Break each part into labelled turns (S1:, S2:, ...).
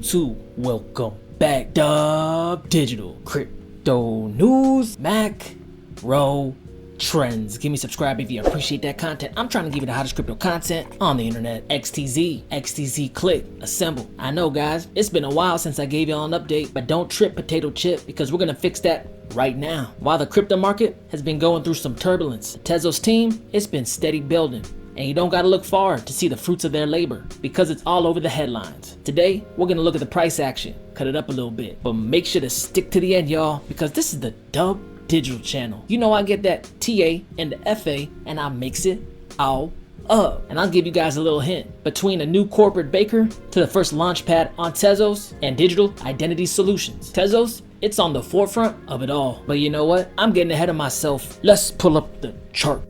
S1: YouTube, welcome back. DubDigital, crypto news, macro trends. Give me subscribe if you appreciate that content. I'm trying to give you the hottest crypto content on the internet. XTZ click, assemble. I know guys, it's been a while since I gave y'all an update, but don't trip potato chip because we're gonna fix that right now. While the crypto market has been going through some turbulence, the Tezos team, it's been steady building. And you don't gotta look far to see the fruits of their labor because it's all over the headlines. Today, we're gonna look at the price action, cut it up a little bit, but make sure to stick to the end, y'all, because this is the DubDigital channel. You know I get that TA and the FA and I mix it all up. And I'll give you guys a little hint. Between a new corporate baker to the first launchpad on Tezos and digital identity solutions, Tezos, it's on the forefront of it all. But you know what? I'm getting ahead of myself. Let's pull up the chart.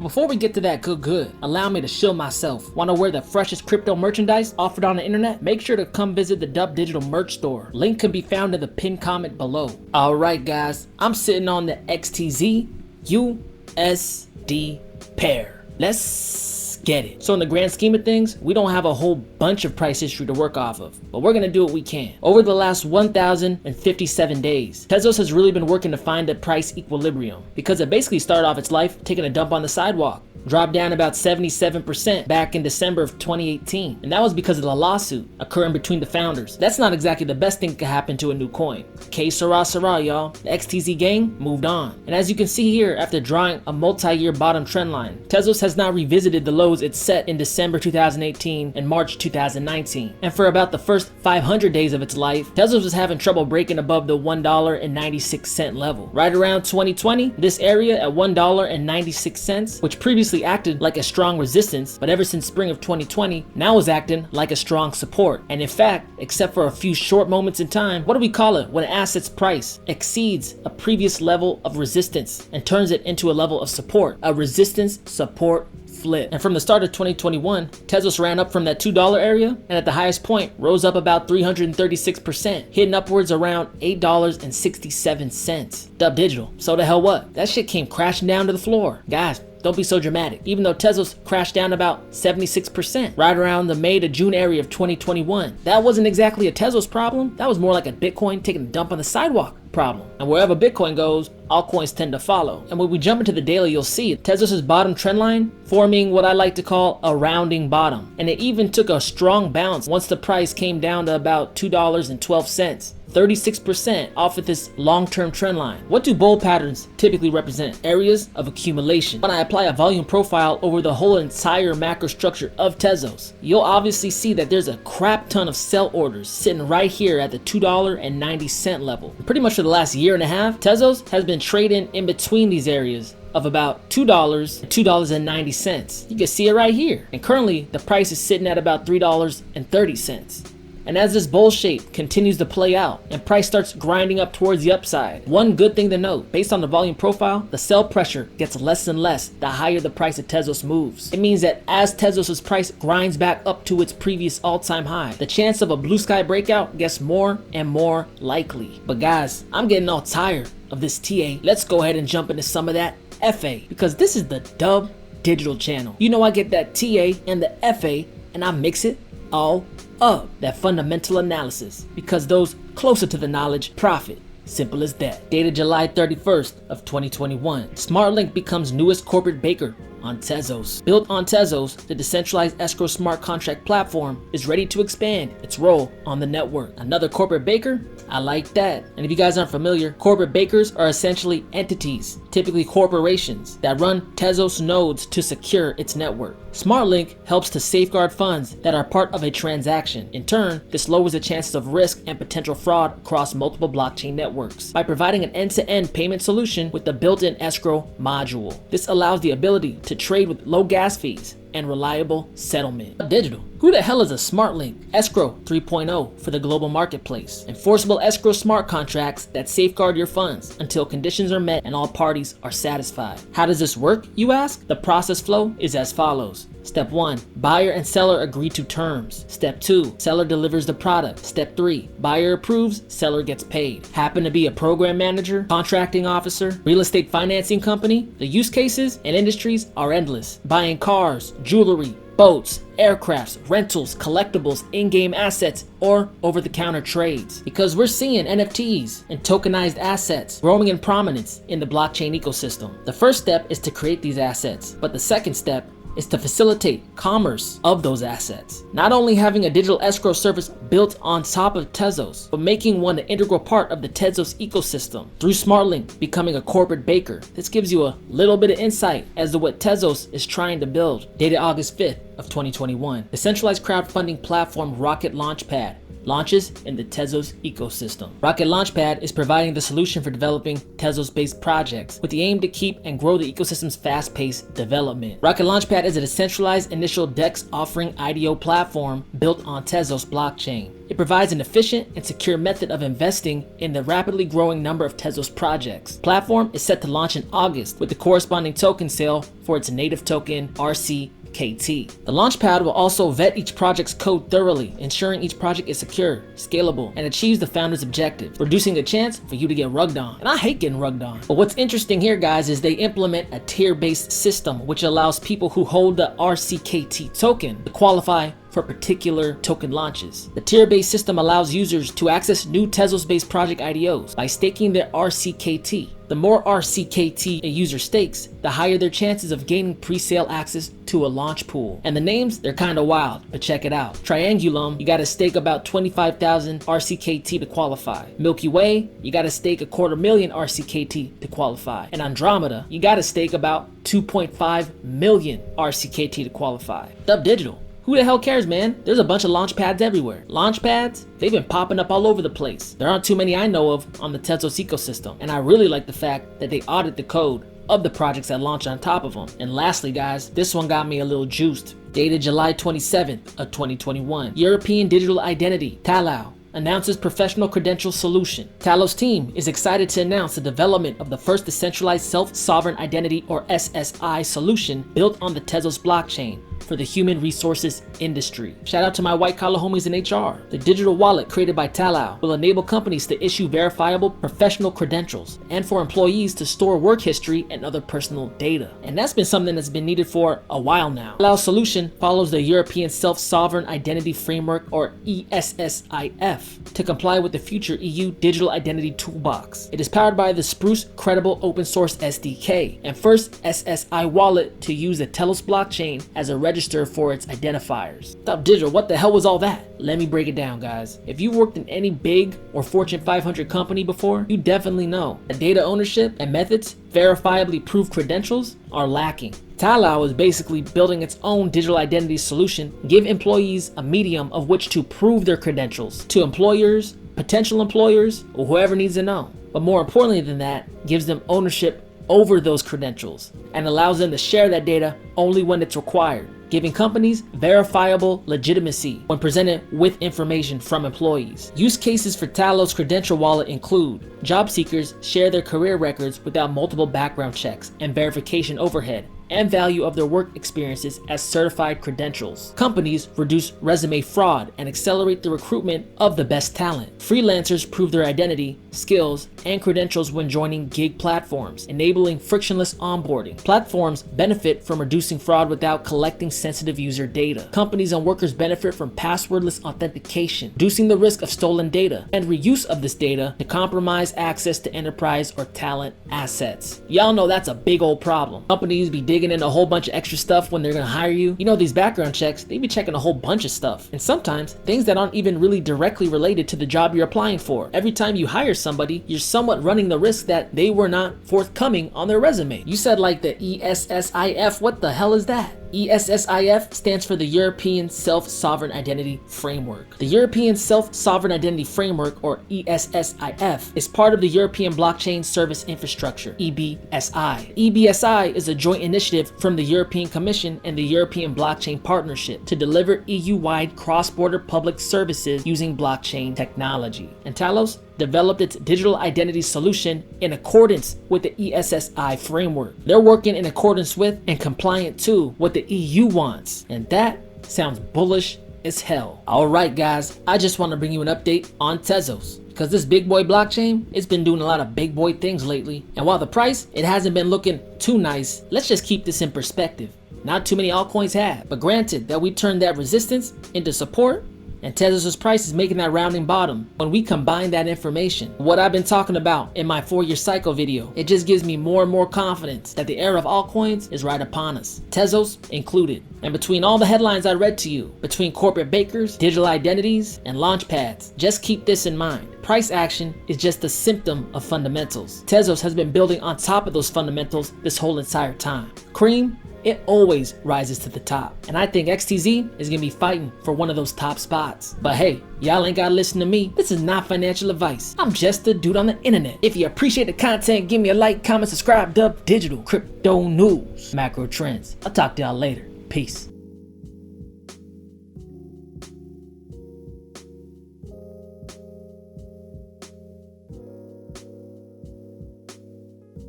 S1: Before we get to that good, allow me to shill myself. Want to wear the freshest crypto merchandise offered on the internet? Make sure to come visit the DubDigital merch store. Link can be found in the pinned comment below. Alright guys, I'm sitting on the XTZ USD pair. Let's get it. So in the grand scheme of things, we don't have a whole bunch of price history to work off of, but we're gonna do what we can. Over the last 1,057 days, Tezos has really been working to find a price equilibrium because it basically started off its life taking a dump on the sidewalk. Dropped down about 77% back in December of 2018. And that was because of the lawsuit occurring between the founders. That's not exactly the best thing that could happen to a new coin. Que sera, y'all. The XTZ gang moved on. And as you can see here, after drawing a multi-year bottom trend line, Tezos has now revisited the lows it set in December 2018 and March 2019. And for about the first 500 days of its life, Tezos was having trouble breaking above the $1.96 level. Right around 2020, this area at $1.96, which previously acted like a strong resistance, but ever since spring of 2020, now is acting like a strong support. And in fact, except for a few short moments in time, what do we call it when an asset's price exceeds a previous level of resistance and turns it into a level of support? A resistance support flip. And from the start of 2021, Tezos ran up from that $2 area and at the highest point rose up about 336%, hitting upwards around $8.67. DubDigital, so the hell what? That shit came crashing down to the floor. Guys, don't be so dramatic. Even though Tezos crashed down about 76% right around the May to June area of 2021, that wasn't exactly a Tezos problem. That was more like a Bitcoin taking a dump on the sidewalk problem. And wherever Bitcoin goes, altcoins tend to follow. And when we jump into the daily, you'll see Tezos' bottom trend line forming what I like to call a rounding bottom. And it even took a strong bounce once the price came down to about $2.12. 36% off of this long-term trend line. What do bull patterns typically represent? Areas of accumulation. When I apply a volume profile over the whole entire macro structure of Tezos, you'll obviously see that there's a crap ton of sell orders sitting right here at the $2.90 level. Pretty much for the last year and a half, Tezos has been trading in between these areas of about $2 and $2.90. You can see it right here. And currently, the price is sitting at about $3.30. And as this bull shape continues to play out and price starts grinding up towards the upside, one good thing to note, based on the volume profile, the sell pressure gets less and less the higher the price of Tezos moves. It means that as Tezos' price grinds back up to its previous all-time high, the chance of a blue sky breakout gets more and more likely. But guys, I'm getting all tired of this TA. Let's go ahead and jump into some of that FA, because this is the DubDigital channel. You know I get that TA and the FA and I mix it all up. That fundamental analysis, because those closer to the knowledge profit. Simple as that. Dated July 31st of 2021, SmartLink becomes newest corporate baker on Tezos. Built on Tezos, the decentralized escrow smart contract platform is ready to expand its role on the network. Another corporate baker? I like that. And if you guys aren't familiar, corporate bakers are essentially entities, typically corporations, that run Tezos nodes to secure its network. SmartLink helps to safeguard funds that are part of a transaction. In turn, this lowers the chances of risk and potential fraud across multiple blockchain networks by providing an end-to-end payment solution with the built-in escrow module. This allows the ability to trade with low gas fees and reliable settlement. Digital. Who the hell is a SmartLink? Escrow 3.0 for the global marketplace. Enforceable escrow smart contracts that safeguard your funds until conditions are met and all parties are satisfied. How does this work, you ask? The process flow is as follows. Step 1, buyer and seller agree to terms. Step 2, seller delivers the product. Step 3, buyer approves, seller gets paid. Happen to be a program manager, contracting officer, real estate financing company? The use cases and industries are endless. Buying cars, jewelry, boats, aircrafts, rentals, collectibles, in-game assets, or over-the-counter trades. Because we're seeing NFTs and tokenized assets growing in prominence in the blockchain ecosystem. The first step is to create these assets, but the second step is to facilitate commerce of those assets. Not only having a digital escrow service built on top of Tezos, but making one an integral part of the Tezos ecosystem through SmartLink becoming a corporate baker. This gives you a little bit of insight as to what Tezos is trying to build. Dated August 5th of 2021. The centralized crowdfunding platform Rocket Launchpad launches in the Tezos ecosystem. Rocket Launchpad is providing the solution for developing Tezos-based projects with the aim to keep and grow the ecosystem's fast-paced development. Rocket Launchpad is a decentralized initial DEX offering IDO platform built on Tezos blockchain. It provides an efficient and secure method of investing in the rapidly growing number of Tezos projects. The platform is set to launch in August with the corresponding token sale for its native token rJUFHGL. The Launchpad will also vet each project's code thoroughly, ensuring each project is secure, scalable, and achieves the founder's objective, reducing the chance for you to get rugged on. And I hate getting rugged on. But what's interesting here, guys, is they implement a tier-based system which allows people who hold the rJUFHGL token to qualify for particular token launches. The tier-based system allows users to access new Tezos-based project IDOs by staking their rJUFHGL. The more rJUFHGL a user stakes, the higher their chances of gaining pre-sale access to a launch pool. And the names, they're kinda wild, but check it out. Triangulum, you gotta stake about 25,000 rJUFHGL to qualify. Milky Way, you gotta stake 250,000 rJUFHGL to qualify. And Andromeda, you gotta stake about 2.5 million rJUFHGL to qualify. DubDigital, who the hell cares, man? There's a bunch of launch pads everywhere. Launch pads, they've been popping up all over the place. There aren't too many I know of on the Tezos ecosystem. And I really like the fact that they audit the code of the projects that launch on top of them. And lastly, guys, this one got me a little juiced. Dated July 27th of 2021. European Digital Identity, Talau, announces professional credential solution. Talos team is excited to announce the development of the first decentralized self-sovereign identity or SSI solution built on the Tezos blockchain for the human resources industry. Shout out to my white collar homies in HR. The digital wallet created by Talau will enable companies to issue verifiable professional credentials and for employees to store work history and other personal data. And that's been something that's been needed for a while now. Talau's solution follows the European Self-Sovereign Identity Framework or ESSIF to comply with the future EU Digital Identity Toolbox. It is powered by the Spruce Credible Open Source SDK and first SSI wallet to use the Telos blockchain as a register for its identifiers. DubDigital, what the hell was all that? Let me break it down, guys. If you've worked in any big or Fortune 500 company before, you definitely know that data ownership and methods verifiably prove credentials are lacking. Talau is basically building its own digital identity solution, give employees a medium of which to prove their credentials to employers, potential employers, or whoever needs to know. But more importantly than that, gives them ownership over those credentials and allows them to share that data only when it's required, giving companies verifiable legitimacy when presented with information from employees. Use cases for Talos credential wallet include job seekers share their career records without multiple background checks and verification overhead and value of their work experiences as certified credentials. Companies reduce resume fraud and accelerate the recruitment of the best talent. Freelancers prove their identity, skills, and credentials when joining gig platforms, enabling frictionless onboarding. Platforms benefit from reducing fraud without collecting sensitive user data. Companies and workers benefit from passwordless authentication, reducing the risk of stolen data and reuse of this data to compromise access to enterprise or talent assets. Y'all know that's a big old problem. Companies be digging in a whole bunch of extra stuff when they're gonna hire you. You know, these background checks, they be checking a whole bunch of stuff. And sometimes things that aren't even really directly related to the job you're applying for. Every time you hire somebody, you're somewhat running the risk that they were not forthcoming on their resume. You said like the ESSIF, what the hell is that? ESSIF stands for the European Self-Sovereign Identity Framework. The European Self-Sovereign Identity Framework, or ESSIF, is part of the European Blockchain Service Infrastructure, EBSI. EBSI is a joint initiative from the European Commission and the European Blockchain Partnership to deliver EU-wide cross-border public services using blockchain technology. And Talos developed its digital identity solution in accordance with the ESSI framework. They're working in accordance with and compliant to what the EU wants. And that sounds bullish as hell. Alright guys, I just want to bring you an update on Tezos. Because this big boy blockchain, it's been doing a lot of big boy things lately. And while the price, it hasn't been looking too nice, let's just keep this in perspective. Not too many altcoins have. But granted that we turned that resistance into support, and Tezos' price is making that rounding bottom. When we combine that information, what I've been talking about in my 4-year cycle video, it just gives me more and more confidence that the era of altcoins is right upon us, Tezos included. And between all the headlines I read to you, between corporate bakers, digital identities, and launchpads, just keep this in mind. Price action is just a symptom of fundamentals. Tezos has been building on top of those fundamentals this whole entire time. Cream, it always rises to the top. And I think XTZ is gonna be fighting for one of those top spots. But hey, y'all ain't gotta listen to me. This is not financial advice. I'm just a dude on the internet. If you appreciate the content, give me a like, comment, subscribe, DubDigital, crypto news, macro trends. I'll talk to y'all later. Peace.